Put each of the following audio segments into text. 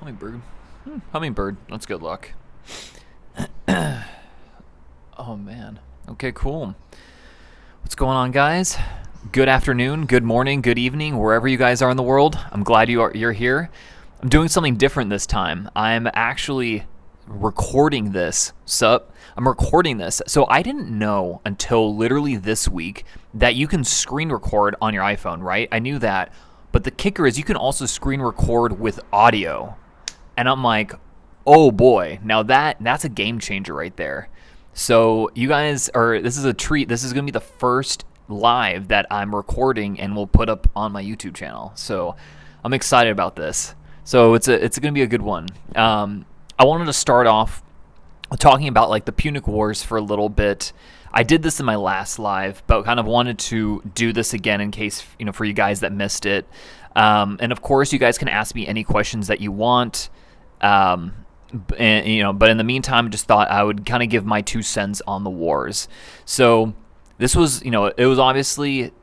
Hummingbird. Hummingbird. That's good luck. Oh, man. Okay, cool. What's going on, guys? Good afternoon, good morning, good evening, wherever you guys are in the world. I'm glad you're here. I'm doing something different this time. I'm actually recording this. I'm recording this. So I didn't know until literally this week that you can screen record on your iPhone, right? I knew that. But the kicker is you can also screen record with audio. And I'm like, oh boy, now that's a game changer right there. So you guys this is a treat. This is going to be the first live that I'm recording and will put up on my YouTube channel. So I'm excited about this. So it's going to be a good one. I wanted to start off talking about like the Punic Wars for a little bit. I did this in my last live, but kind of wanted to do this again in case, for you guys that missed it. And of course, you guys can ask me any questions that you want. But in the meantime, just thought I would kind of give my 2 cents on the wars. So this was, it was obviously,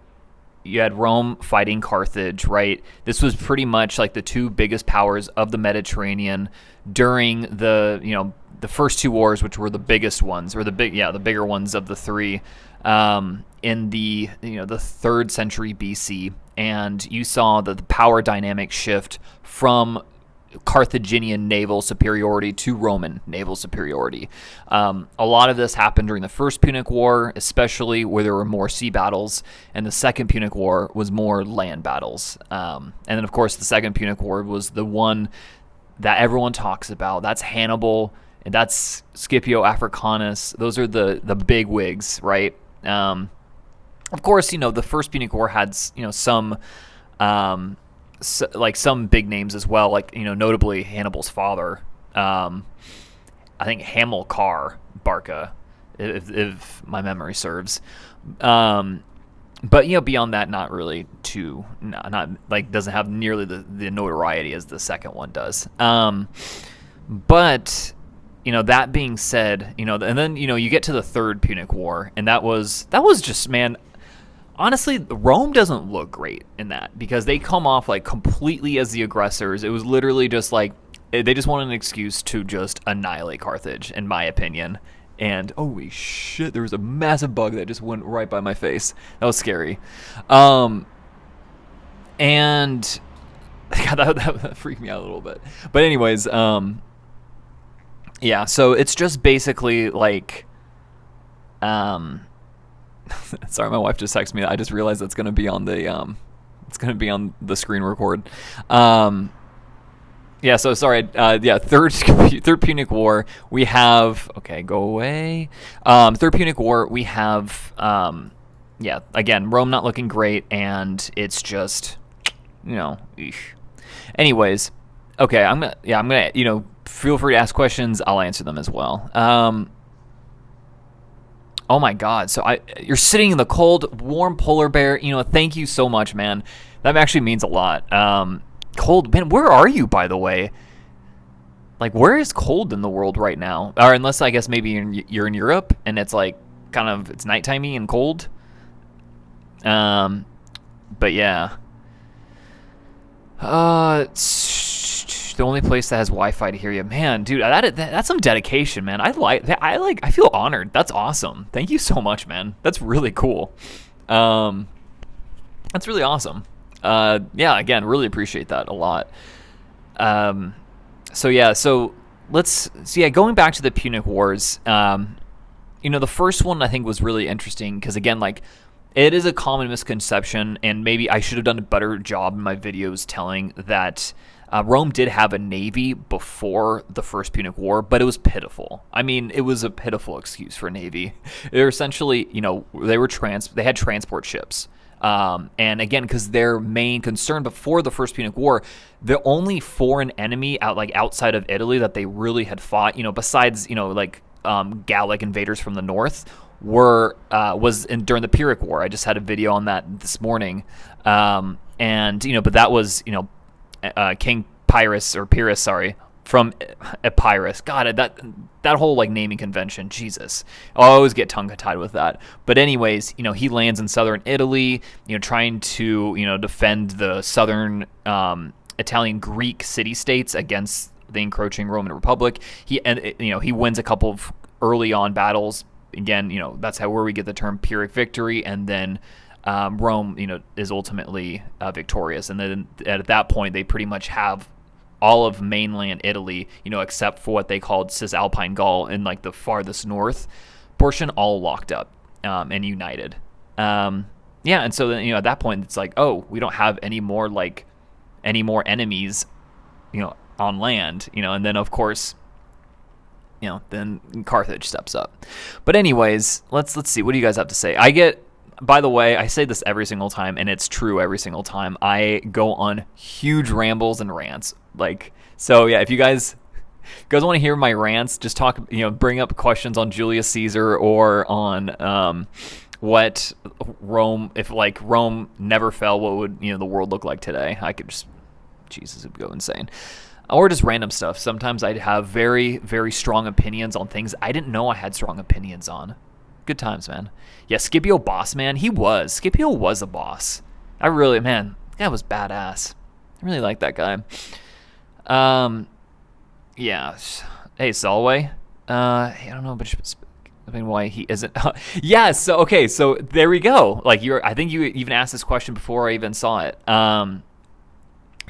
you had Rome fighting Carthage, right? This was pretty much like the 2 biggest powers of the Mediterranean during the first 2 wars, which were the biggest ones, or the bigger ones of the 3, in the 3rd century BC. And you saw the power dynamic shift from Carthaginian naval superiority to Roman naval superiority. A lot of this happened during the First Punic War, especially where there were more sea battles, and the Second Punic War was more land battles. And then, of course, the Second Punic War was the one that everyone talks about. That's Hannibal, and that's Scipio Africanus. Those are the big wigs, right? Of course, the First Punic War had some some big names as well, like notably Hannibal's father. I think Hamilcar Barca, if my memory serves. But beyond that, not really too, not like doesn't have nearly the notoriety as the second one does. But that being said, and then you get to the Third Punic War, and that was just, man. Honestly, Rome doesn't look great in that because they come off like completely as the aggressors. It was literally just like they just wanted an excuse to just annihilate Carthage, in my opinion. And holy shit, there was a massive bug that just went right by my face. That was scary. And God, that freaked me out a little bit. But anyways, yeah. So it's just basically like, sorry, my wife just texted me. I just realized that's going to be on the screen record. Yeah, so sorry. Third Punic War. We have go away. Third Punic War. We have again, Rome not looking great, and it's just eesh. Anyways, okay. I'm gonna feel free to ask questions. I'll answer them as well. Oh my God! So you're sitting in the cold, warm polar bear. Thank you so much, man. That actually means a lot. Cold, man. Where are you, by the way? Like, where is cold in the world right now? Or unless I guess maybe you're in Europe and it's like it's nighttimey and cold. But yeah. The only place that has Wi-Fi to hear you, man, dude. That's some dedication, man. I feel honored. That's awesome. Thank you so much, man. That's really cool. That's really awesome. Again, really appreciate that a lot. Going back to the Punic Wars. The first one I think was really interesting because again, like, it is a common misconception, and maybe I should have done a better job in my videos telling that. Rome did have a navy before the First Punic War, but it was pitiful. I mean, it was a pitiful excuse for a navy. They're essentially, they had transport ships. And again, because their main concern before the First Punic War, the only foreign enemy outside of Italy that they really had fought, besides, Gallic invaders from the north, was during the Pyrrhic War. I just had a video on that this morning. But that was, King Pyrrhus, from Epirus. God, that whole naming convention, Jesus. I always get tongue-tied with that. But anyways, he lands in southern Italy, trying to, defend the southern Italian Greek city-states against the encroaching Roman Republic. He wins a couple of early on battles. Again, that's where we get the term Pyrrhic victory, and then Rome, is ultimately victorious. And then at that point, they pretty much have all of mainland Italy, except for what they called Cisalpine Gaul in like the farthest north portion, all locked up and united. And so then at that point, it's like, oh, we don't have any more enemies, on land, and then of course, then Carthage steps up. But anyways, let's see. What do you guys have to say? By the way, I say this every single time, and it's true every single time. I go on huge rambles and rants. So yeah, if you guys want to hear my rants, just talk, bring up questions on Julius Caesar or on what Rome, if Rome never fell, what would, the world look like today? I could just, Jesus, it would go insane. Or just random stuff. Sometimes I'd have very, very strong opinions on things I didn't know I had strong opinions on. Good times, man. Yeah, Scipio boss, man. Scipio was a boss. That guy was badass. I really like that guy. Yeah. Hey, Solway. I don't know, but why he isn't. Yeah. So okay. So there we go. I think you even asked this question before I even saw it.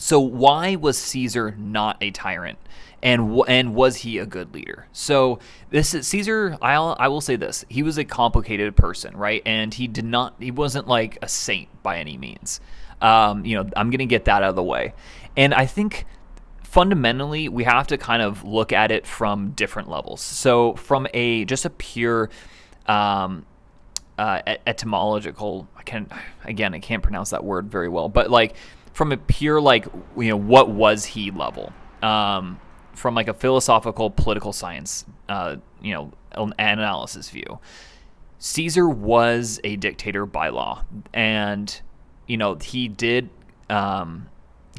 So why was Caesar not a tyrant? And was he a good leader? So this is Caesar. I will say this: he was a complicated person, right? And he wasn't like a saint by any means. I'm gonna get that out of the way. And I think fundamentally we have to kind of look at it from different levels. So from just a pure etymological, I can't pronounce that word very well, but from a pure what was he level. From a philosophical political science, analysis view, Caesar was a dictator by law, and he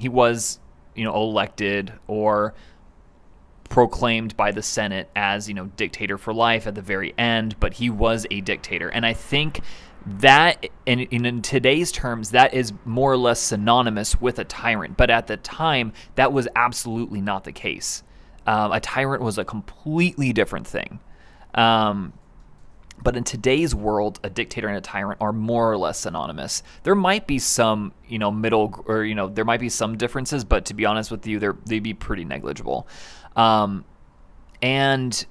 was elected or proclaimed by the Senate as dictator for life at the very end, but he was a dictator, and I think that in today's terms, that is more or less synonymous with a tyrant, but at the time that was absolutely not the case. A tyrant was a completely different thing. But in today's world, a dictator and a tyrant are more or less synonymous. There might be some, middle, or, there might be some differences, but to be honest with you, they'd be pretty negligible. And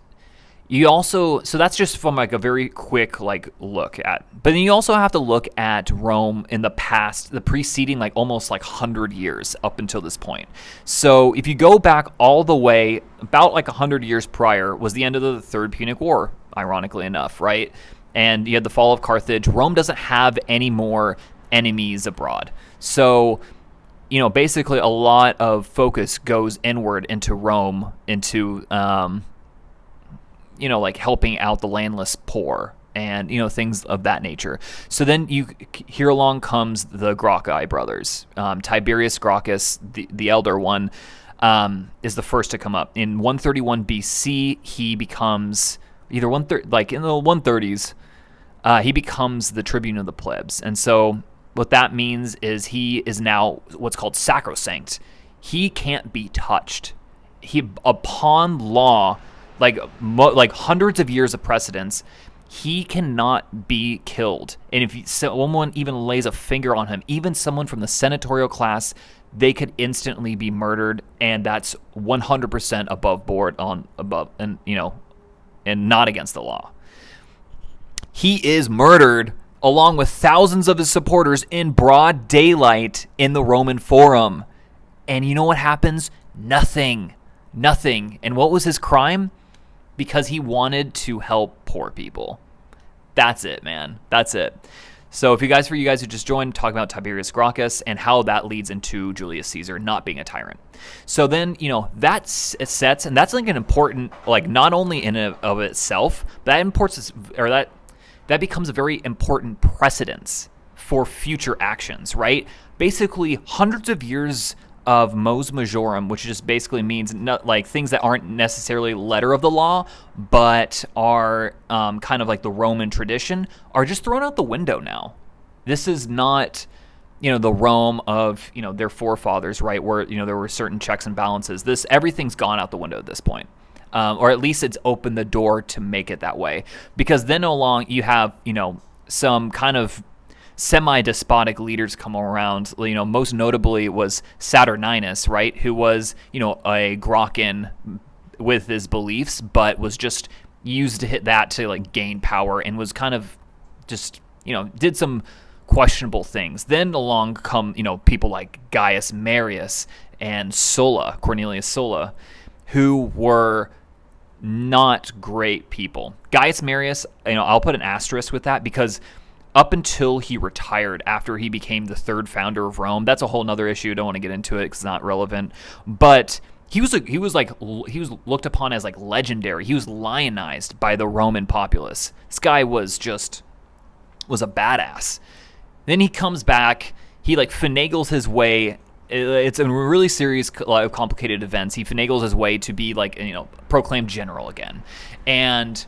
you also, so that's just from a very quick look at, but then you also have to look at Rome in the past, the preceding almost 100 years up until this point. So if you go back all the way, about 100 years prior was the end of the Third Punic War, ironically enough, right? And you had the fall of Carthage. Rome doesn't have any more enemies abroad. So, basically a lot of focus goes inward into Rome, into, helping out the landless poor and, things of that nature. So then here along comes the Gracchi brothers. Tiberius Gracchus, the elder one, is the first to come up. In 131 BC, he becomes either in the 130s, he becomes the tribune of the plebs. And so what that means is he is now what's called sacrosanct. He can't be touched. He, upon law, hundreds of years of precedence, he cannot be killed. And if someone even lays a finger on him, even someone from the senatorial class, they could instantly be murdered, and that's 100% above board and not against the law. He is murdered along with thousands of his supporters in broad daylight in the Roman Forum. And you know what happens? Nothing. And what was his crime? Because he wanted to help poor people. That's it, man. That's it. So for you guys who just joined, talking about Tiberius Gracchus and how that leads into Julius Caesar not being a tyrant. So then, that sets, and that's an important, not only in and of itself, but that becomes a very important precedence for future actions, right? Basically, hundreds of years of mos majorum, which just basically means things that aren't necessarily letter of the law, but are kind of like the Roman tradition, are just thrown out the window now. This is not the Rome of, their forefathers, right, where, there were certain checks and balances. Everything's gone out the window at this point. Or at least it's opened the door to make it that way. Because then along you have, some kind of semi-despotic leaders come around. Most notably was Saturninus, right, who was, a Gracchen with his beliefs, but was just used to hit that to like gain power, and was kind of just, did some questionable things. Then along come, people like Gaius Marius and Cornelius Sulla, who were not great people. Gaius Marius, I'll put an asterisk with that, because up until he retired after he became the third founder of Rome, that's a whole nother issue. Don't want to get into it because it's not relevant. But he was looked upon as like legendary. He was lionized by the Roman populace. This guy was a badass. Then he comes back, he like finagles his way. It's a really serious, complicated events. He finagles his way to be like, proclaimed general again. And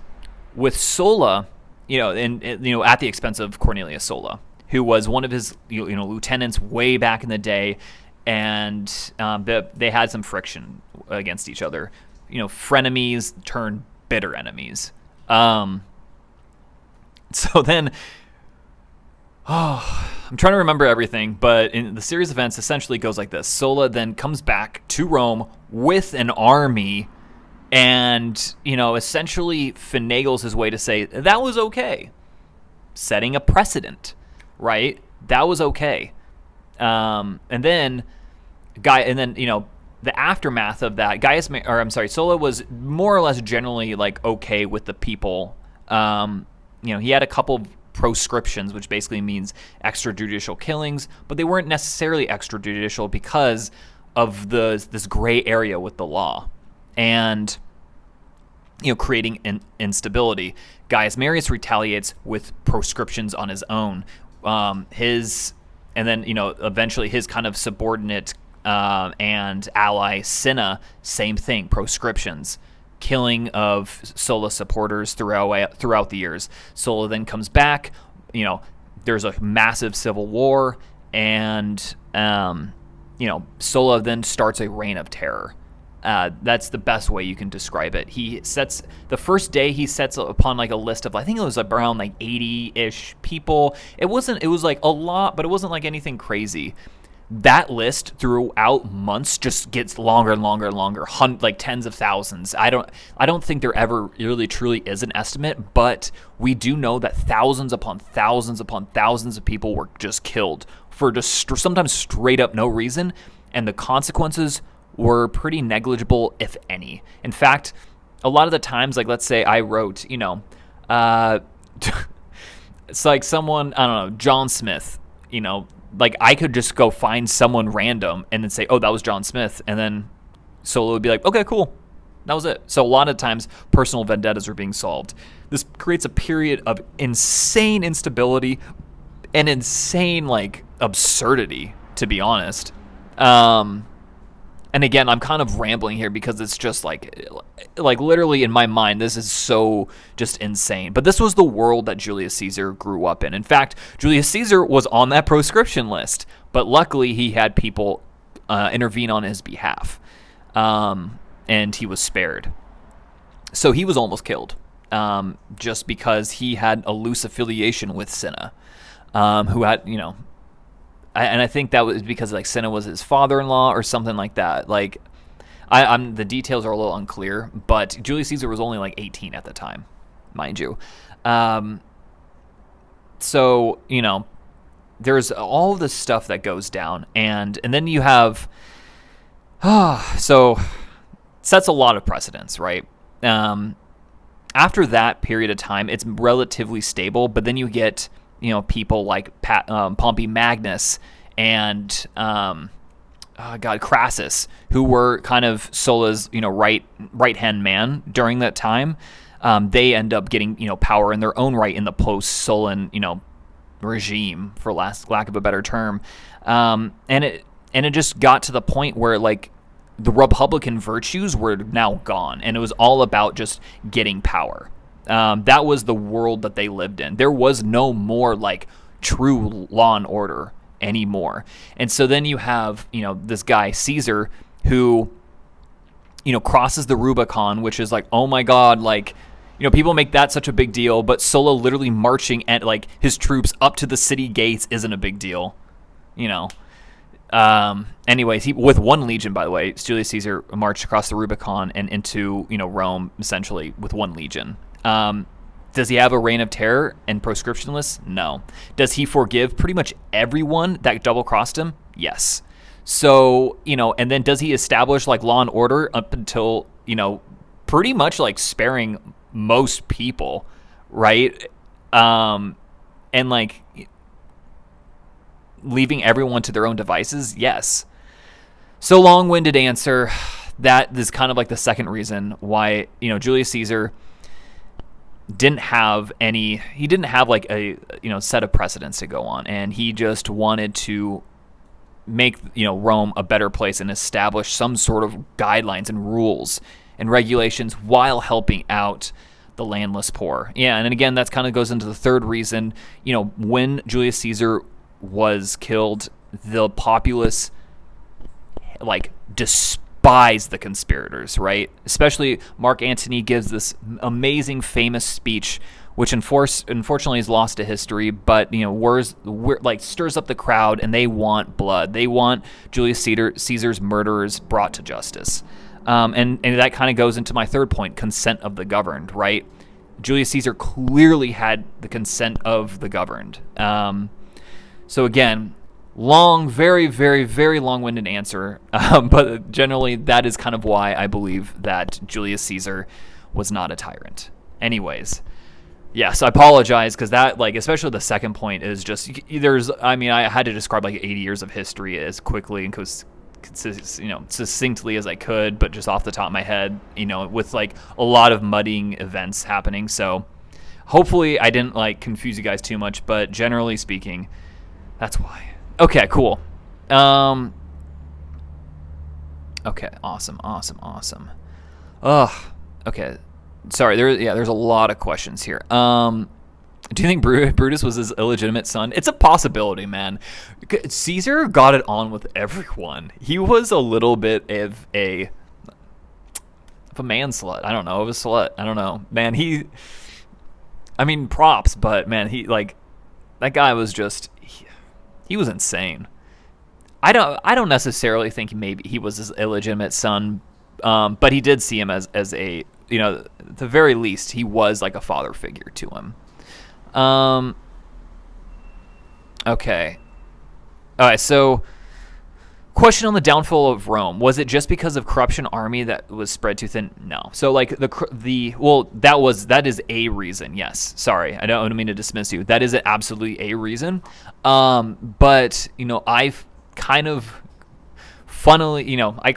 with Sulla, at the expense of Cornelius Sulla, who was one of his, lieutenants way back in the day, and they had some friction against each other. Frenemies turned bitter enemies. So then... I'm trying to remember everything, but in the series of events essentially goes like this. Sulla then comes back to Rome with an army and, essentially finagles his way to say, that was okay. Setting a precedent, right? That was okay. And then, the aftermath of that, Sulla was more or less generally like okay with the people. He had a couple proscriptions, which basically means extrajudicial killings, but they weren't necessarily extrajudicial because of this gray area with the law and creating instability. Gaius Marius retaliates with proscriptions on his own. Eventually his kind of subordinate and ally Cinna, same thing, proscriptions. Killing of Sulla supporters throughout the years. Sulla then comes back. There's a massive civil war, and Sulla then starts a reign of terror. That's the best way you can describe it. The first day he sets upon like a list of, I think it was around like 80-ish people. It was like a lot, but it wasn't like anything crazy. That list throughout months just gets longer and longer and longer, like tens of thousands. I don't think there ever really truly is an estimate, but we do know that thousands upon thousands upon thousands of people were just killed for just sometimes straight up no reason, and the consequences were pretty negligible, if any. In fact, a lot of the times, like let's say I wrote, it's like someone, I don't know, John Smith, like I could just go find someone random and then say, oh, that was John Smith. And then Sulla would be like, okay, cool. That was it. So a lot of times personal vendettas are being solved. This creates a period of insane instability and insane like absurdity, to be honest. And again, I'm kind of rambling here because it's just like literally in my mind, this is so just insane. But this was the world that Julius Caesar grew up in. In fact, Julius Caesar was on that proscription list, but luckily he had people intervene on his behalf, and he was spared. So he was almost killed just because he had a loose affiliation with Cinna, who had, and I think that was because like Cinna was his father-in-law or something like that. Like, I'm the details are a little unclear, but Julius Caesar was only like 18 at the time, mind you. So there's all this stuff that goes down, and then you have, so sets a lot of precedents, right? After that period of time, it's relatively stable, but then you get people like Pompey Magnus and Crassus, who were kind of Sulla's right-hand man during that time. They end up getting power in their own right in the post-Sullan regime, for lack of a better term, and it just got to the point where like the Republican virtues were now gone, and it was all about just getting power. That was the world that they lived in. There was no more like true law and order. anymore. And so then you have, this guy Caesar who, crosses the Rubicon, which is like, oh my God, like, people make that such a big deal, but Sulla literally marching at like his troops up to the city gates isn't a big deal, Anyways, he with one legion, by the way, Julius Caesar marched across the Rubicon and into Rome essentially with one legion. Does he have a reign of terror and proscriptionless? No. Does he forgive pretty much everyone that double crossed him? Yes. So and then does he establish like law and order up until pretty much like sparing most people, right? And like leaving everyone to their own devices? Yes. So long-winded answer. That is kind of like the second reason why, Julius Caesar didn't have like a, set of precedents to go on. And he just wanted to make, Rome a better place and establish some sort of guidelines and rules and regulations while helping out the landless poor. Yeah. And then again, that kind of goes into the third reason, when Julius Caesar was killed, the populace like despised the conspirators, right? Especially Mark Antony gives this amazing famous speech, which unfortunately is lost to history, but like stirs up the crowd, and they want blood. They want Julius Caesar's murderers brought to justice. And that kind of goes into my third point, consent of the governed, right? Julius Caesar clearly had the consent of the governed. So again, very, very, very long-winded answer, but generally that is kind of why I believe that Julius Caesar was not a tyrant. Anyways, yes, I apologize because that, like, especially the second point is just I had to describe like 80 years of history as quickly and succinctly as I could, but just off the top of my head, with like a lot of muddying events happening. So hopefully I didn't like confuse you guys too much, but generally speaking, that's why. Okay, cool. Okay, awesome. Ugh. Okay. Sorry, there's a lot of questions here. Do you think Brutus was his illegitimate son? It's a possibility, man. Caesar got it on with everyone. He was a little bit of a man slut. I don't know, of a slut. I don't know. Man, props, but man, that guy was just... He was insane. I don't necessarily think maybe he was his illegitimate son, but he did see him as a, at the very least, he was like a father figure to him. Okay. All right, so question on the downfall of Rome. Was it just because of corruption army that was spread too thin? No. So like that is a reason. Yes. Sorry. I don't mean to dismiss you. That is absolutely a reason. But I've kind of funnily, I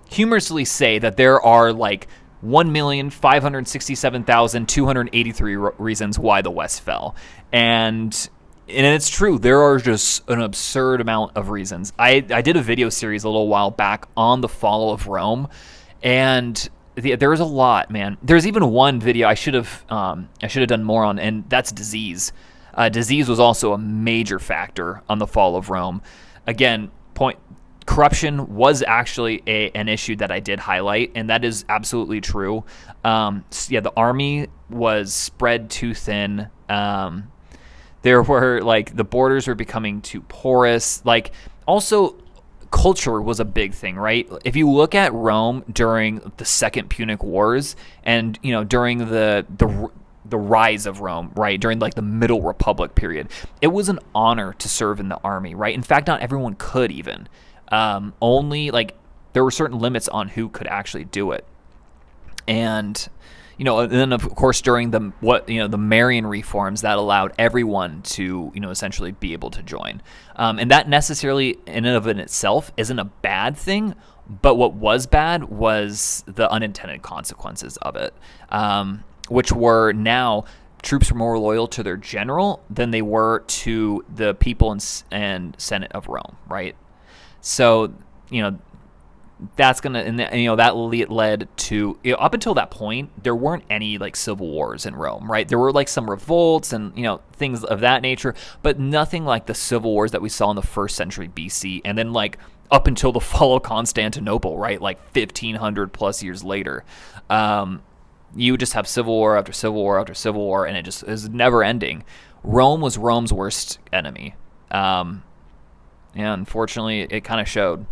humorously say that there are like 1,567,283 reasons why the West fell. And it's true. There are just an absurd amount of reasons. I did a video series a little while back on the fall of Rome, and there's a lot, man. There's even one video I should have done more on, and that's disease. Disease was also a major factor on the fall of Rome. Again, corruption was actually an issue that I did highlight, and that is absolutely true. The army was spread too thin. There were the borders were becoming too porous. Also, culture was a big thing, right? If you look at Rome during the Second Punic Wars and during the rise of Rome, right, during the Middle Republic period, it was an honor to serve in the army, right? In fact, not everyone could even. Only there were certain limits on who could actually do it, and then of course during the Marian reforms that allowed everyone to essentially be able to join, and that necessarily in and of itself isn't a bad thing, but what was bad was the unintended consequences of it, which were now troops were more loyal to their general than they were to the people and Senate of Rome, right? So that's gonna, and that led to, up until that point, there weren't any like civil wars in Rome, right? There were like some revolts and things of that nature, but nothing like the civil wars that we saw in the 1st century BC, and then like up until the fall of Constantinople, right? Like 1500 plus years later, you would just have civil war after civil war after civil war, and it just is never ending. Rome was Rome's worst enemy. Yeah, unfortunately, it kind of showed.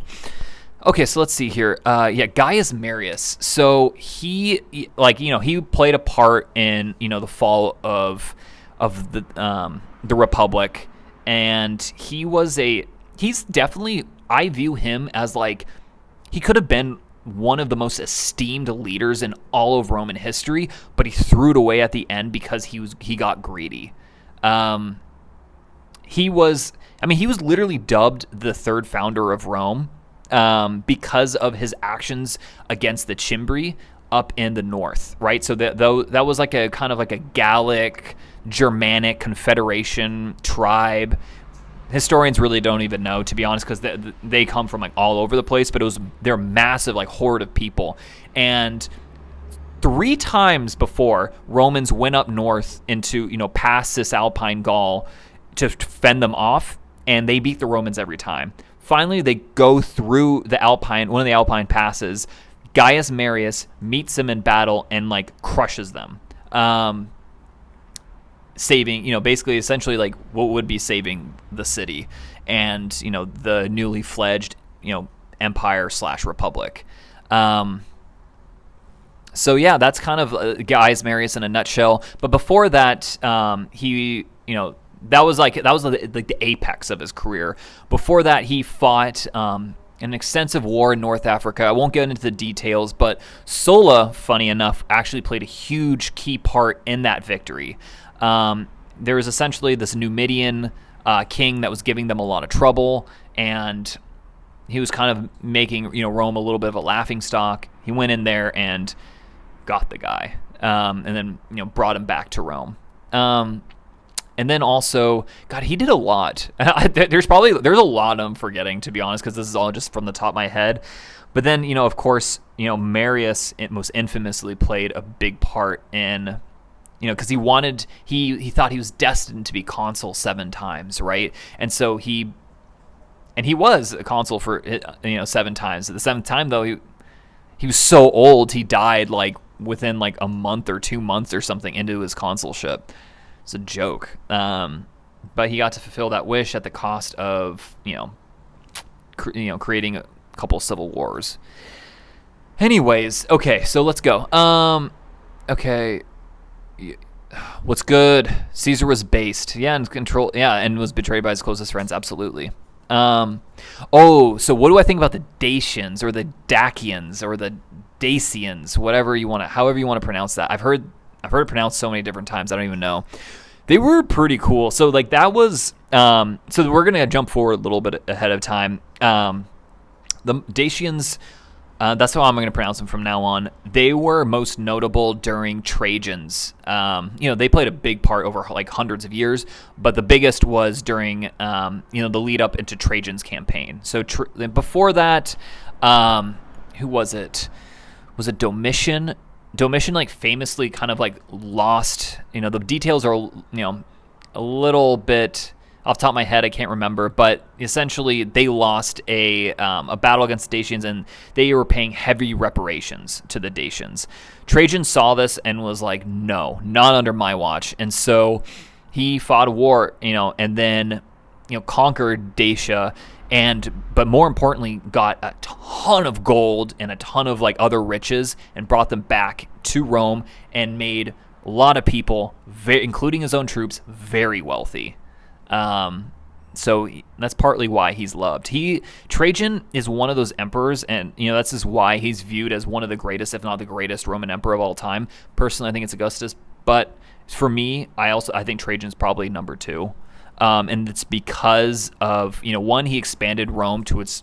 Okay, so let's see here. Gaius Marius. So he played a part in the fall of the Republic, and he's definitely, I view him as like, he could have been one of the most esteemed leaders in all of Roman history, but he threw it away at the end because he got greedy. He was literally dubbed the 3rd founder of Rome. Because of his actions against the Cimbri up in the north, right? So that was like a kind of like a Gallic, Germanic confederation tribe. Historians really don't even know, to be honest, because they come from like all over the place. But they're massive, like horde of people. And 3 times before, Romans went up north into past Cisalpine Gaul to fend them off, and they beat the Romans every time. Finally, they go through one of the Alpine passes. Gaius Marius meets them in battle and like crushes them, saving, basically, essentially like what would be saving the city and the newly fledged empire/republic. So yeah, that's kind of Gaius Marius in a nutshell. But before that, he that was the apex of his career. Before that, he fought an extensive war in North Africa. I won't get into the details, but Sulla, funny enough, actually played a huge key part in that victory. There was essentially this Numidian king that was giving them a lot of trouble, and he was kind of making Rome a little bit of a laughingstock. He went in there and got the guy, and then brought him back to Rome. And then also, God, he did a lot. There's a lot I'm forgetting, to be honest, because this is all just from the top of my head. But then, of course, Marius most infamously played a big part in, because he thought he was destined to be consul 7 times, right? And so he was a consul for 7 times. At the 7th time, though, he was so old, he died like within like a month or 2 months or something into his consulship. It's a joke, but he got to fulfill that wish at the cost of creating a couple civil wars. Anyways, okay, so let's go. Okay, what's good? Caesar was based, and was betrayed by his closest friends. Absolutely. So what do I think about the Dacians or the Dacians or the Dacians, however you want to pronounce that? I've heard it pronounced so many different times, I don't even know. They were pretty cool. So like that was, so we're going to jump forward a little bit ahead of time. The Dacians, that's how I'm going to pronounce them from now on. They were most notable during Trajan's, they played a big part over like hundreds of years, but the biggest was during, the lead up into Trajan's campaign. So before that, who was it? Was it Domitian? Domitian like famously kind of like lost, the details are, a little bit off the top of my head. I can't remember, but essentially they lost a battle against the Dacians, and they were paying heavy reparations to the Dacians. Trajan saw this and was like, no, not under my watch. And so he fought a war, and then, conquered Dacia, but more importantly, got a ton of gold and a ton of like other riches and brought them back to Rome and made a lot of people, including his own troops, very wealthy. So that's partly why he's loved. Trajan is one of those emperors, and that's just why he's viewed as one of the greatest, if not the greatest, Roman emperor of all time. Personally, I think it's Augustus, but for me, I think Trajan's probably number 2. And it's because of, one, he expanded Rome to its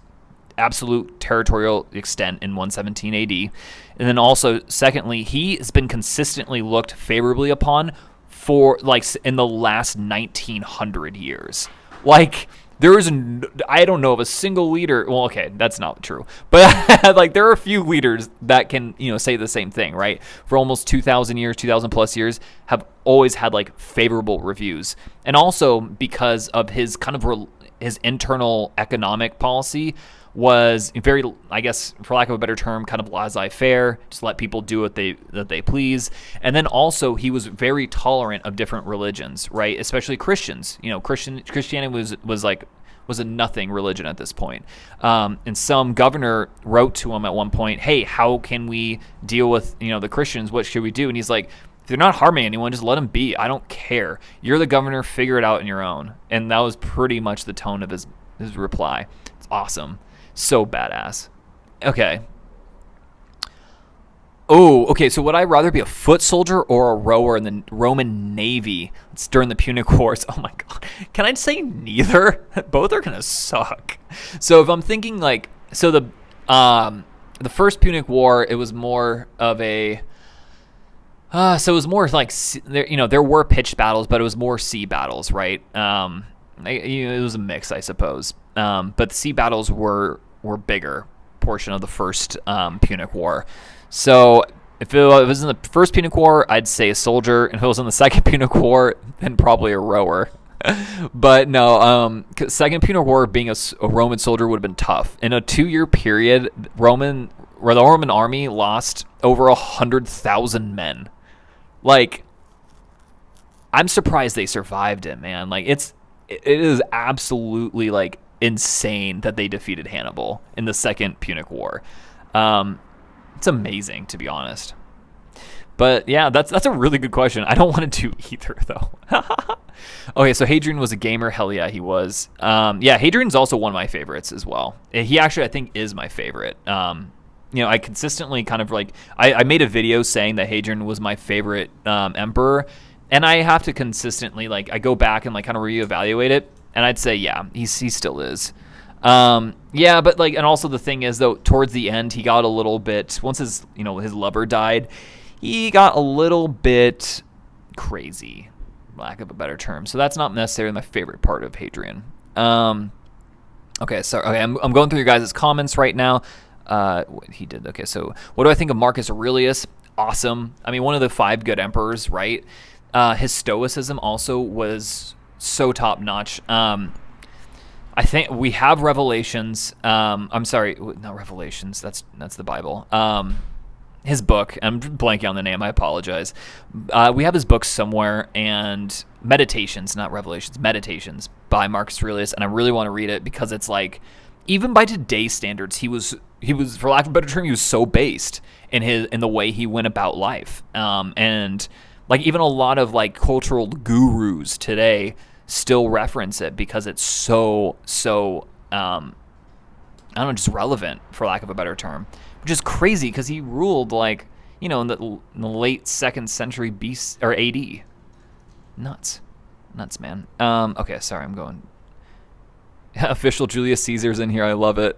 absolute territorial extent in 117 AD. And then also, secondly, he has been consistently looked favorably upon for, like, in the last 1900 years. Like, I don't know of a single leader. Well, okay, that's not true. But like there are a few leaders that can, say the same thing, right? For almost 2,000 years, 2,000 plus years, have always had like favorable reviews. And also because of his kind of his internal economic policy was very, I guess, for lack of a better term, kind of laissez-faire, just let people do what they please. And then also he was very tolerant of different religions, right? Especially Christians. Christianity was a nothing religion at this point. And some governor wrote to him at one point, "Hey, how can we deal with the Christians? What should we do?" And he's like, "If they're not harming anyone, just let them be. I don't care. You're the governor. Figure it out on your own." And that was pretty much the tone of his reply. It's awesome. So badass. Okay. Oh, okay. So would I rather be a foot soldier or a rower in the Roman Navy? It's during the Punic Wars. Oh my God. Can I say neither? Both are gonna suck. So if I'm thinking like, so the first Punic War, it was more of a. So it was more like there were pitched battles, but it was more sea battles, right? It was a mix, I suppose. But the sea battles were bigger portion of the first Punic War. So if it was in the first Punic War, I'd say a soldier. And if it was in the second Punic War, then probably a rower. But no, second Punic War, being a Roman soldier would have been tough. In a 2-year period, the Roman army lost over 100,000 men. Like, I'm surprised they survived it, man. Like, it is absolutely like insane that they defeated Hannibal in the second Punic War. It's amazing, to be honest. But yeah, that's a really good question. I don't want to do either though. Okay, so Hadrian was a gamer. Hell yeah, he was. Yeah, Hadrian's also one of my favorites as well. He actually, I think, is my favorite. I consistently kind of like I made a video saying that Hadrian was my favorite emperor, and I have to consistently like I go back and like kind of reevaluate it. And I'd say, yeah, he still is. Yeah, but like, and also the thing is though, towards the end, he got a little bit, once his lover died, he got a little bit crazy, lack of a better term. So that's not necessarily my favorite part of Hadrian. Okay, I'm going through your guys' comments right now. What he did. Okay, so what do I think of Marcus Aurelius? Awesome. I mean, one of the 5 good emperors, right? His stoicism also was so top notch. I think we have Revelations. I'm sorry, not Revelations. That's the Bible. His book. I'm blanking on the name. I apologize. We have his book somewhere, and Meditations, not Revelations, Meditations by Marcus Aurelius, and I really want to read it because it's like, even by today's standards, he was, for lack of a better term, he was so based in the way he went about life, and like even a lot of like cultural gurus today still reference it because it's so I don't know, just relevant, for lack of a better term, which is crazy because he ruled like in the late 2nd century BC or AD. Nuts, man. Okay, sorry, I'm going. Official Julius Caesar's in here. I love it.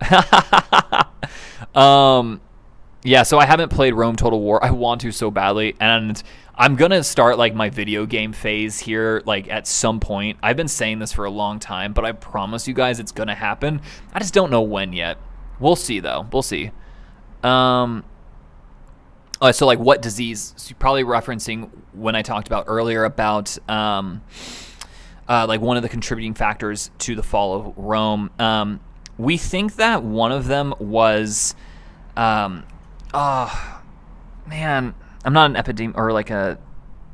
Yeah, so I haven't played Rome Total War. I want to so badly, and I'm going to start like my video game phase here like at some point. I've been saying this for a long time, but I promise you guys it's going to happen. I just don't know when yet. We'll see though. We'll see. So like what disease? So you're probably referencing when I talked about earlier about like one of the contributing factors to the fall of Rome. We think that one of them was man, I'm not an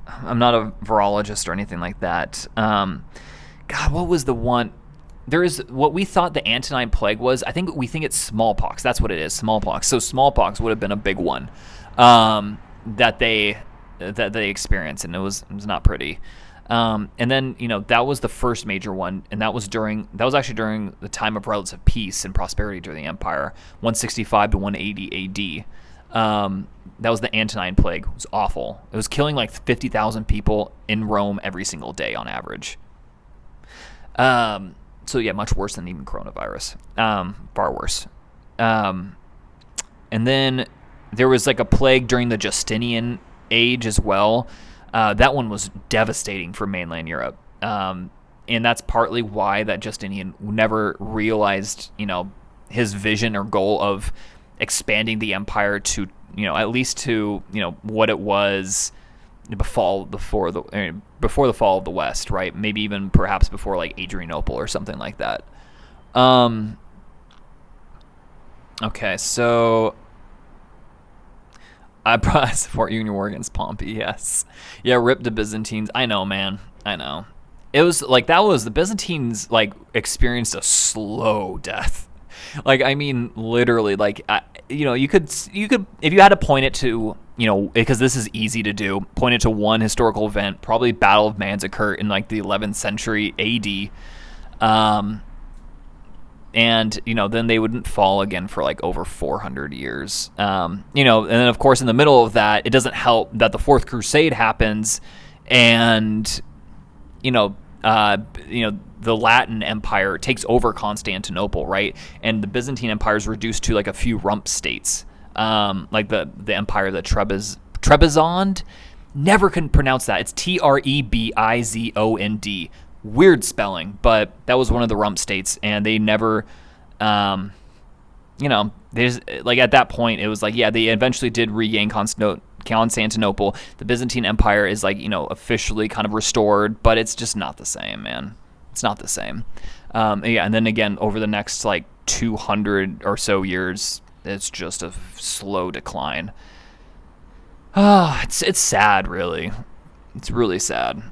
I'm not a virologist or anything like that. God, what was the one? There is what we thought the Antonine Plague was. We think it's smallpox. That's what it is, smallpox. So smallpox would have been a big one that they experienced, and it was not pretty. And then that was the first major one, and that was actually during the time of relative peace and prosperity during the empire, 165 to 180 AD. That was the Antonine Plague. It was awful. It was killing like 50,000 people in Rome every single day on average. So yeah, much worse than even coronavirus. Far worse. And then there was like a plague during the Justinian age as well. That one was devastating for mainland Europe. And that's partly why that Justinian never realized, his vision or goal of expanding the empire to, at least to, what it was before the fall of the West, right? Maybe even perhaps before like Adrianople or something like that. Okay, so I probably support Union war against Pompey. Yes, yeah. Rip the Byzantines. I know, man. I know. It was like the Byzantines like experienced a slow death. Like, I mean, literally, like, you could if you had to point it to, because this is easy to do, point it to one historical event, probably Battle of Manzikert in like the 11th century AD. And, then they wouldn't fall again for like over 400 years. And then of course in the middle of that, it doesn't help that the Fourth Crusade happens, and, the Latin Empire takes over Constantinople, right? And the Byzantine Empire is reduced to like a few rump states, like the empire that Trebizond. Never can pronounce that. It's Trebizond. Weird spelling, but that was one of the rump states, and they never, they just, like at that point it was like, yeah, they eventually did regain Constantinople. The Byzantine Empire is like, officially kind of restored, but it's just not the same, man. It's not the same. And then again, over the next like 200 or so years, it's just a slow decline. It's sad, really. It's really sad.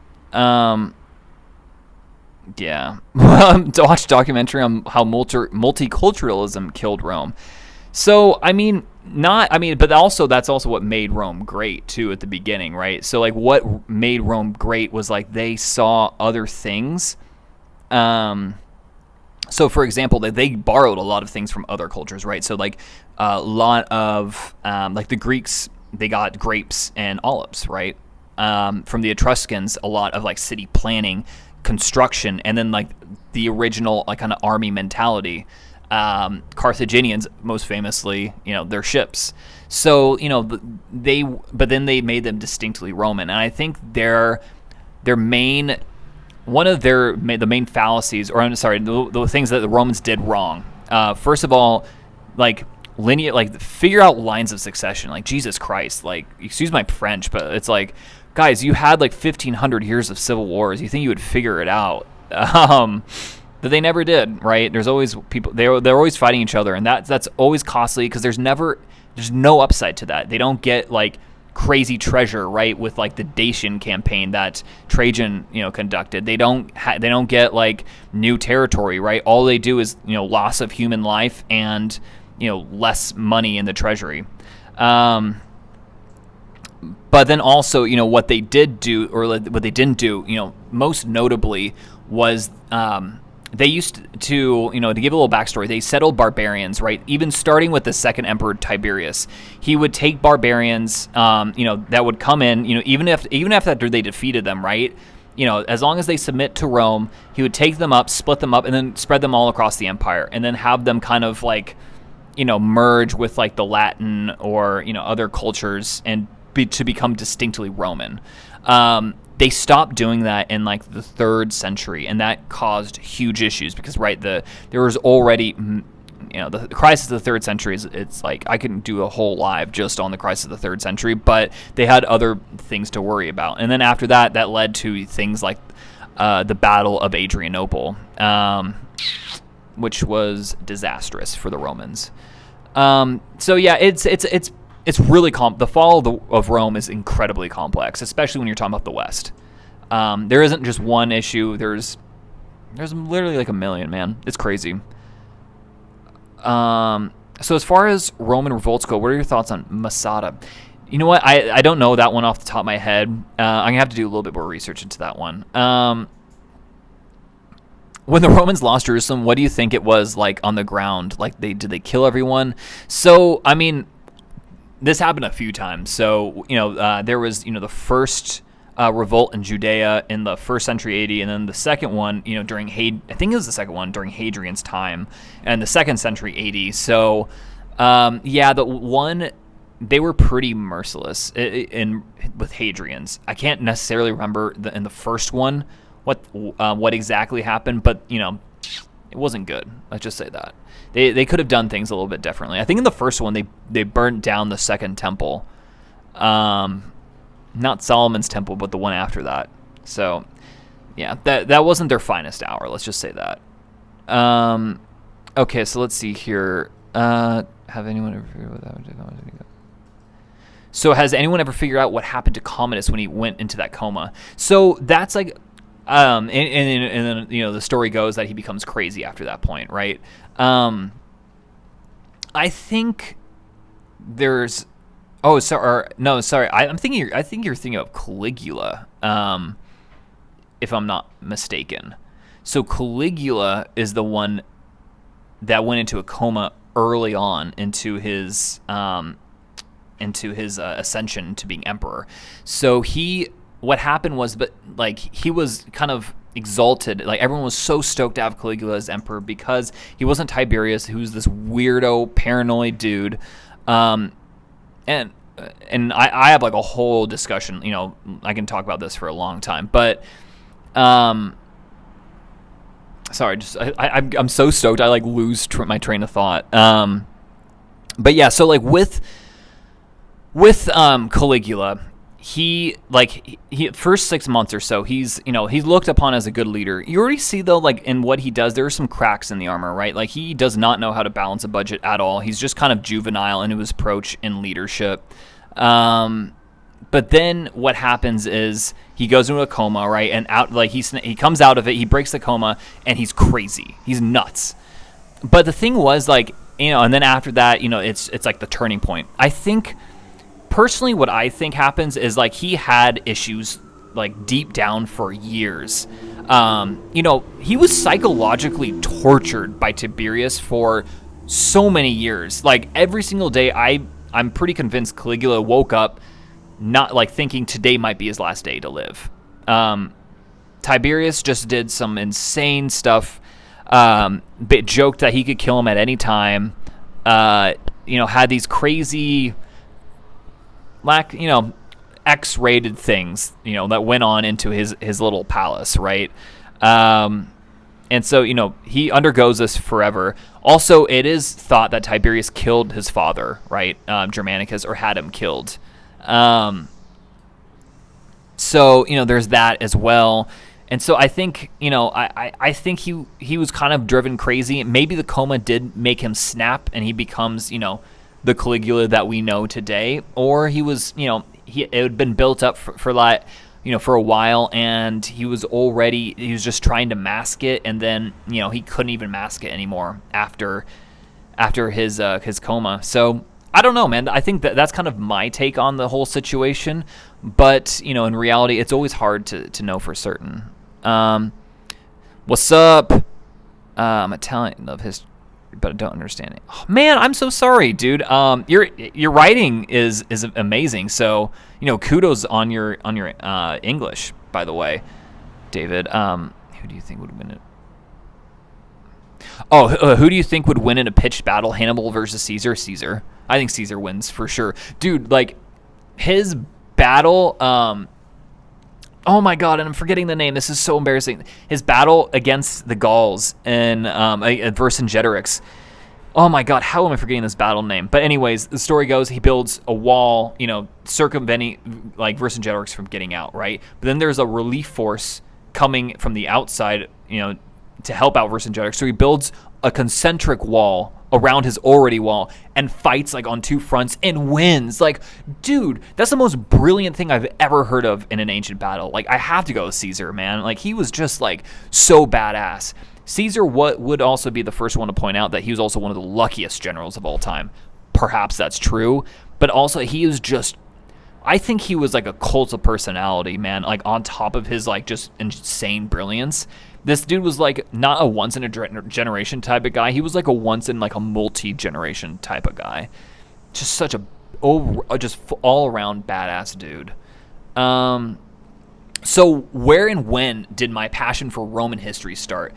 Yeah. To watch a documentary on how multiculturalism killed Rome. So, but also that's also what made Rome great too at the beginning, right? So like what made Rome great was like they saw other things. So for example, they borrowed a lot of things from other cultures, right? So like a lot of like the Greeks, they got grapes and olives, right? From the Etruscans, a lot of like city planning, construction, and then like the original like kind of army mentality. Carthaginians, most famously, their ships. So but then they made them distinctly Roman, and I think the main fallacies, or I'm sorry, the things that the Romans did wrong. First of all, like figure out lines of succession. Like Jesus Christ, like excuse my French, but it's like, guys, you had like 1,500 years of civil wars. You think you would figure it out? But they never did, right? There's always people. They're always fighting each other, and that's always costly because there's no upside to that. They don't get like crazy treasure, right? With like the Dacian campaign that Trajan, conducted. They don't get like new territory, right? All they do is loss of human life and less money in the treasury. But then also, what they did do, or what they didn't do, most notably was they used to, to give a little backstory, they settled barbarians, right? Even starting with the second emperor Tiberius, he would take barbarians, that would come in, even after they defeated them, right? As long as they submit to Rome, he would take them up, split them up, and then spread them all across the empire, and then have them kind of like, merge with like the Latin or other cultures and to become distinctly Roman. They stopped doing that in like the 3rd century, and that caused huge issues because, right, there was already, the crisis of the 3rd century it's like I couldn't do a whole live just on the crisis of the 3rd century, but they had other things to worry about. And then after that led to things like the Battle of Adrianople, which was disastrous for the Romans. So yeah, it's really the fall of Rome is incredibly complex, especially when you're talking about the West. There isn't just one issue. There's literally like a million, man. It's crazy. So as far as Roman revolts go, what are your thoughts on Masada? You know what? I don't know that one off the top of my head. I'm gonna have to do a little bit more research into that one. When the Romans lost Jerusalem, what do you think it was like on the ground? Like did they kill everyone? So this happened a few times. So, there was, the first revolt in Judea in the 1st century AD, and then the second one, during I think it was the second one during Hadrian's time, and the 2nd century AD. So, the one, they were pretty merciless with Hadrian's. I can't necessarily remember in the first one what exactly happened, but it wasn't good. Let's just say that they could have done things a little bit differently. I think in the first one they burnt down the second temple, not Solomon's temple, but the one after that. So yeah, that wasn't their finest hour. Let's just say that. Okay, so let's see here. Have anyone ever figured out what happened to Commodus? So has anyone ever figured out what happened to Commodus when he went into that coma? So that's like, and then the story goes that he becomes crazy after that point, right? I think there's, sorry. I think you're thinking of Caligula, if I'm not mistaken. So Caligula is the one that went into a coma early on into his ascension to being emperor. So what happened was, he was kind of exalted. Like, everyone was so stoked to have Caligula as emperor because he wasn't Tiberius, who's this weirdo, paranoid dude. And I have like a whole discussion. I can talk about this for a long time, but sorry, I'm so stoked I like lose my train of thought. But yeah, so like with Caligula, he first 6 months or so, he's looked upon as a good leader. You already see though, like in what he does, there are some cracks in the armor, right? Like, he does not know how to balance a budget at all. He's just kind of juvenile in his approach in leadership. But then what happens is he goes into a coma, right? And he comes out of it, he breaks the coma, and he's crazy. He's nuts. But the thing was, like, and then after that, it's like the turning point. I think, personally, what I think happens is, like, he had issues, like, deep down for years. He was psychologically tortured by Tiberius for so many years. Like, every single day, I'm pretty convinced Caligula woke up not like thinking today might be his last day to live. Tiberius just did some insane stuff. Joked that he could kill him at any time. Had these crazy, X-rated things, that went on into his little palace, right? And so, he undergoes this forever. Also, it is thought that Tiberius killed his father, right? Germanicus, or had him killed. So, there's that as well. And so I think, I think he was kind of driven crazy. Maybe the coma did make him snap and he becomes, the Caligula that we know today. Or he was, it had been built up for a while, and he was just trying to mask it. And then, he couldn't even mask it anymore after his coma. So I don't know, man. I think that's kind of my take on the whole situation. But, in reality, it's always hard to know for certain. What's up? I'm Italian, love history, but I don't understand it. Oh, man, I'm so sorry, dude. Your writing is amazing. So, kudos on your English, by the way, David. Who do you think would win it? Who do you think would win in a pitched battle? Hannibal versus Caesar? Caesar. I think Caesar wins for sure. Dude, like, his battle, oh my god, and I'm forgetting the name. This is so embarrassing. His battle against the Gauls in Vercingetorix. Oh my god, how am I forgetting this battle name? But anyways, the story goes, he builds a wall, circumventing, like, Vercingetorix from getting out, right? But then there's a relief force coming from the outside, to help out Vercingetorix. So he builds a concentric wall around his already wall and fights like on two fronts and wins. Like, dude, that's the most brilliant thing I've ever heard of in an ancient battle. Like, I have to go with Caesar, man. Like, he was just like so badass. Caesar would also be the first one to point out that he was also one of the luckiest generals of all time. Perhaps that's true, but also he was just, I think he was like a cult of personality, man. Like, on top of his like just insane brilliance, this dude was like not a once in a generation type of guy. He was like a once in like a multi-generation type of guy. Just such just all around badass dude. So where and when did my passion for Roman history start?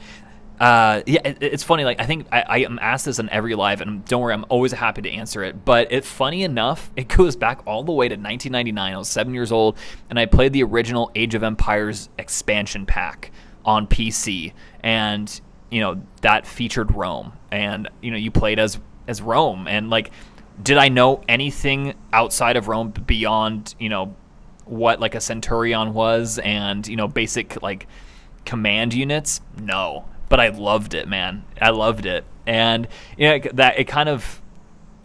Yeah, it's funny. Like, I think I am asked this on every live, and don't worry, I'm always happy to answer it. But funny enough, it goes back all the way to 1999. I was 7 years old, and I played the original Age of Empires expansion pack on PC, and that featured Rome, and you played as Rome, and like, did I know anything outside of Rome beyond what like a centurion was and basic like command units? No. But I loved it, man. I loved it. And that it kind of,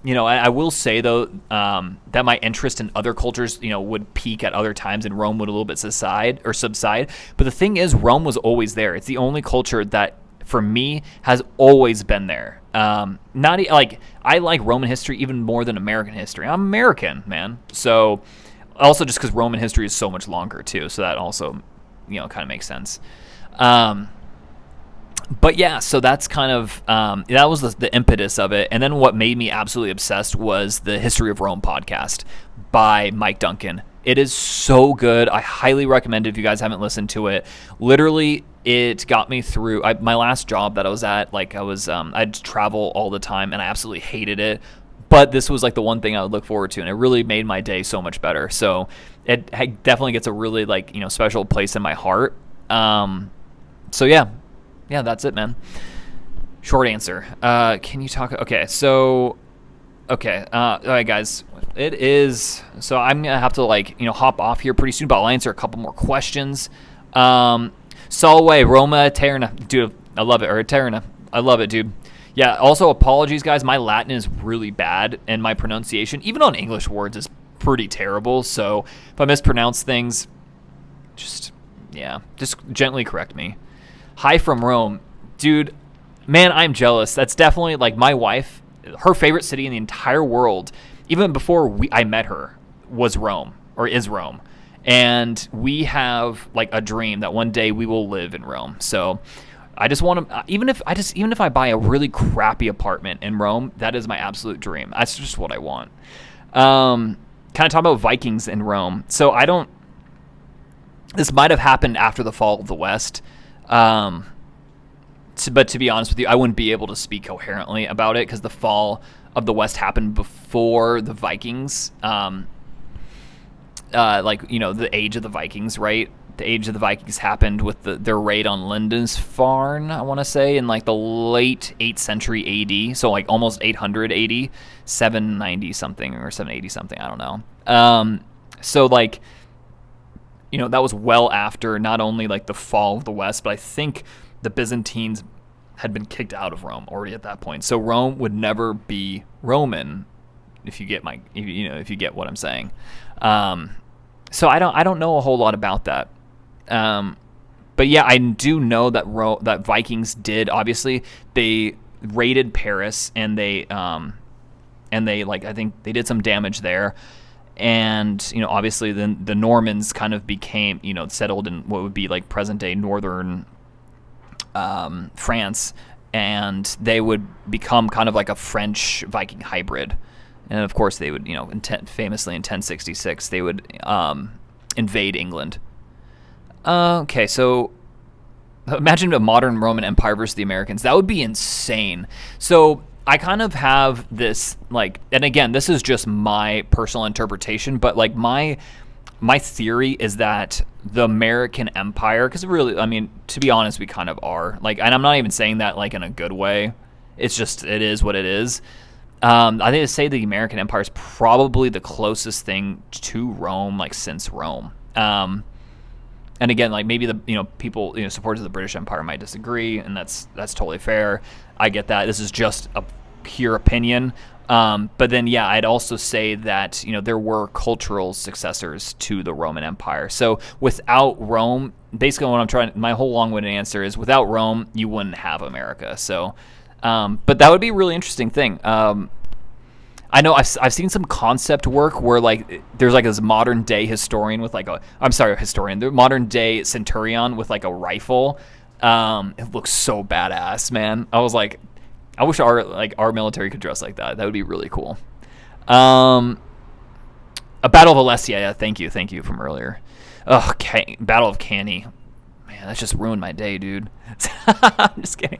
I will say though, that my interest in other cultures, would peak at other times, and Rome would a little bit subside. But the thing is, Rome was always there. It's the only culture that, for me, has always been there. Like, I like Roman history even more than American history. I'm American, man. So also just because Roman history is so much longer too. So that also, kind of makes sense. But yeah, so that's kind of, that was the impetus of it. And then what made me absolutely obsessed was the History of Rome podcast by Mike Duncan. It is so good. I highly recommend it if you guys haven't listened to it. Literally, it got me through my last job that I was at. Like, I'd travel all the time, and I absolutely hated it. But this was like the one thing I would look forward to, and it really made my day so much better. So it definitely gets a really like special place in my heart. So yeah, that's it, man. Short answer. Can you talk? Okay, so, all right, guys. It is, so I'm going to have to, hop off here pretty soon, but I'll answer a couple more questions. Solway, Roma, Terna. Dude, I love it. Or Terna. I love it, dude. Yeah, also, apologies, guys. My Latin is really bad, and my pronunciation, even on English words, is pretty terrible. So if I mispronounce things, just gently correct me. Hi from Rome. Dude, man, I'm jealous. That's definitely, like, my wife, her favorite city in the entire world, even before I met her, was Rome, or is Rome. And we have, like, a dream that one day we will live in Rome. So I just want to, even if I buy a really crappy apartment in Rome, that is my absolute dream. That's just what I want. Kind of talk about Vikings in Rome. So this might have happened after the fall of the West. But to be honest with you, I wouldn't be able to speak coherently about it because the fall of the West happened before the Vikings. The age of the Vikings, right? The age of the Vikings happened with their raid on Lindisfarne, I want to say, in like the late 8th century AD. So like almost 800 AD, 790 something or 780 something, I don't know. So like, that was well after not only like the fall of the West, but I think the Byzantines had been kicked out of Rome already at that point. So Rome would never be Roman, if you get what I'm saying. So I don't know a whole lot about that. But yeah, I do know that that Vikings did, obviously they raided Paris, and they I think they did some damage there. And, obviously the Normans kind of became, settled in what would be like present day northern France, and they would become kind of like a French Viking hybrid. And of course they would, famously in 1066, they would invade England. Okay, so imagine a modern Roman Empire versus the Americans. That would be insane. So I kind of have this, like, and again, this is just my personal interpretation, but like my theory is that the American Empire, because really, I mean, to be honest, we kind of are. Like, and I'm not even saying that like in a good way. It's just, it is what it is. I think to say the American Empire is probably the closest thing to Rome, like since Rome. And again, like maybe the people supporters of the British Empire might disagree, and that's totally fair. I get that. This is just a pure opinion. But then, yeah, I'd also say that, there were cultural successors to the Roman Empire. So without Rome, basically my whole long-winded answer is without Rome, you wouldn't have America. So, but that would be a really interesting thing. I know I've seen some concept work where like there's like this modern day historian with the modern day centurion with like a rifle. It looks so badass, man. I was like, I wish our military could dress like that. That would be really cool. A Battle of Alessia. Yeah, thank you from earlier. Okay, Battle of Cannae. Man, Man, that just ruined my day, dude. I'm just kidding.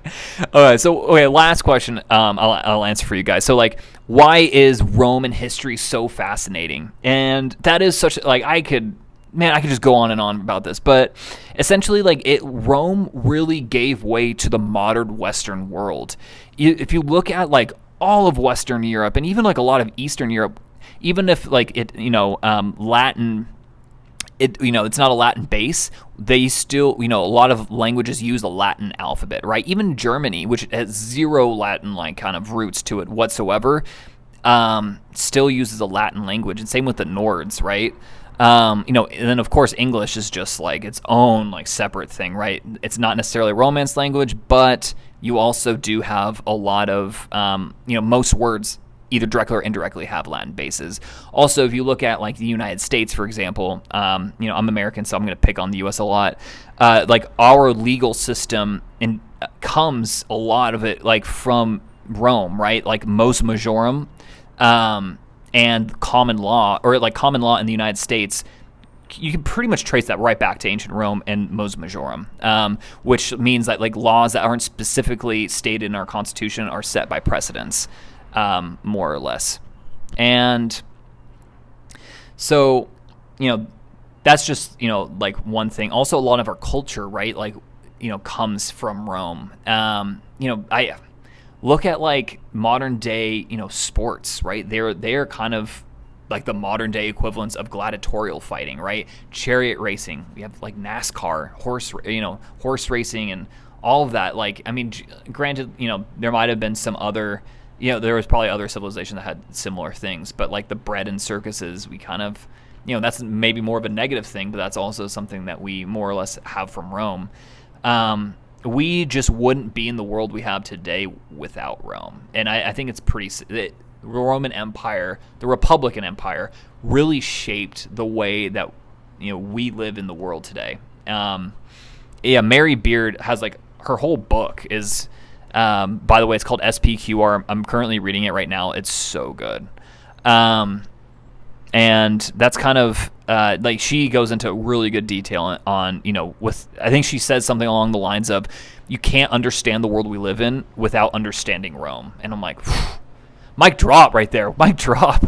All right, so last question. I'll answer for you guys. So, like, why is Roman history so fascinating? And that is such like I could just go on and on about this, but essentially, like, Rome really gave way to the modern Western world. If you look at like all of Western Europe and even like a lot of Eastern Europe, even if like Latin. It's not a Latin base. They still, a lot of languages use a Latin alphabet, right? Even Germany, which has zero Latin like kind of roots to it whatsoever, still uses a Latin language, and same with the Nords, right? And then of course English is just like its own like separate thing, right? It's not necessarily a Romance language, but you also do have a lot of, most words either directly or indirectly have Latin bases. Also, if you look at like the United States, for example, I'm American, so I'm going to pick on the U.S. a lot. Like our legal system comes a lot of it like from Rome, right? Like mos majorum and common law, or like common law in the United States. You can pretty much trace that right back to ancient Rome and mos majorum, which means that like laws that aren't specifically stated in our Constitution are set by precedents. More or less. And so, that's just, like one thing. Also, a lot of our culture, right, like, comes from Rome. I look at like modern day, sports, right? They're kind of like the modern day equivalents of gladiatorial fighting, right? Chariot racing. We have like NASCAR, horse racing and all of that. Like, I mean, granted, there might have been some other, there was probably other civilizations that had similar things, but like the bread and circuses, we kind of, that's maybe more of a negative thing, but that's also something that we more or less have from Rome. We just wouldn't be in the world we have today without Rome. And I think it's the Roman Empire, the Republican Empire, really shaped the way that, we live in the world today. Mary Beard has like, her whole book is, by the way, it's called SPQR. I'm currently reading it right now. It's so good. And that's kind of like she goes into really good detail on, I think she says something along the lines of, you can't understand the world we live in without understanding Rome. And I'm like, mic drop right there. Mic drop.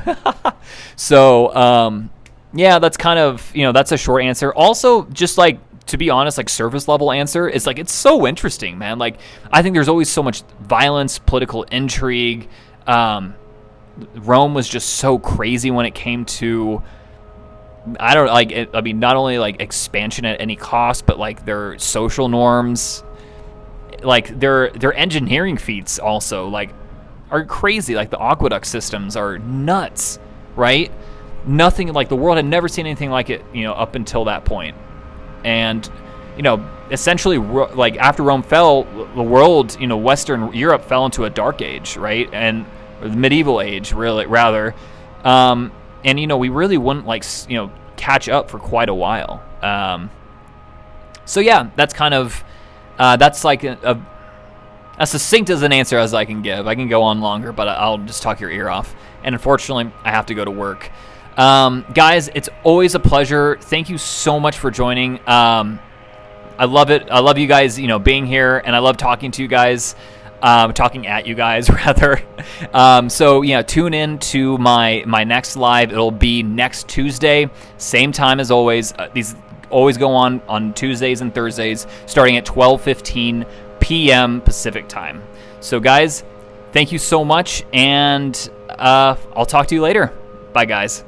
So, that's kind of, that's a short answer. Also, just like, to be honest, like surface level answer is like, it's so interesting, man. Like, I think there's always so much violence, political intrigue. Rome was just so crazy when it came to, not only like expansion at any cost, but like their social norms, like their engineering feats also like are crazy. Like the aqueduct systems are nuts, right? Nothing like the world had never seen anything like it, up until that point. And, essentially, like after Rome fell, the world, Western Europe fell into a dark age, right? And or the medieval age, really, rather. And, we really wouldn't like, catch up for quite a while. So yeah, that's kind of, that's like as succinct as an answer as I can give. I can go on longer, but I'll just talk your ear off. And unfortunately, I have to go to work. Guys, it's always a pleasure. Thank you so much for joining. I love it. I love you guys, being here, and I love talking to you guys, talking at you guys rather. So yeah, tune in to my next live. It'll be next Tuesday, same time as always. These always go on Tuesdays and Thursdays, starting at 12:15 p.m. Pacific time. So guys, thank you so much, and I'll talk to you later. Bye, guys.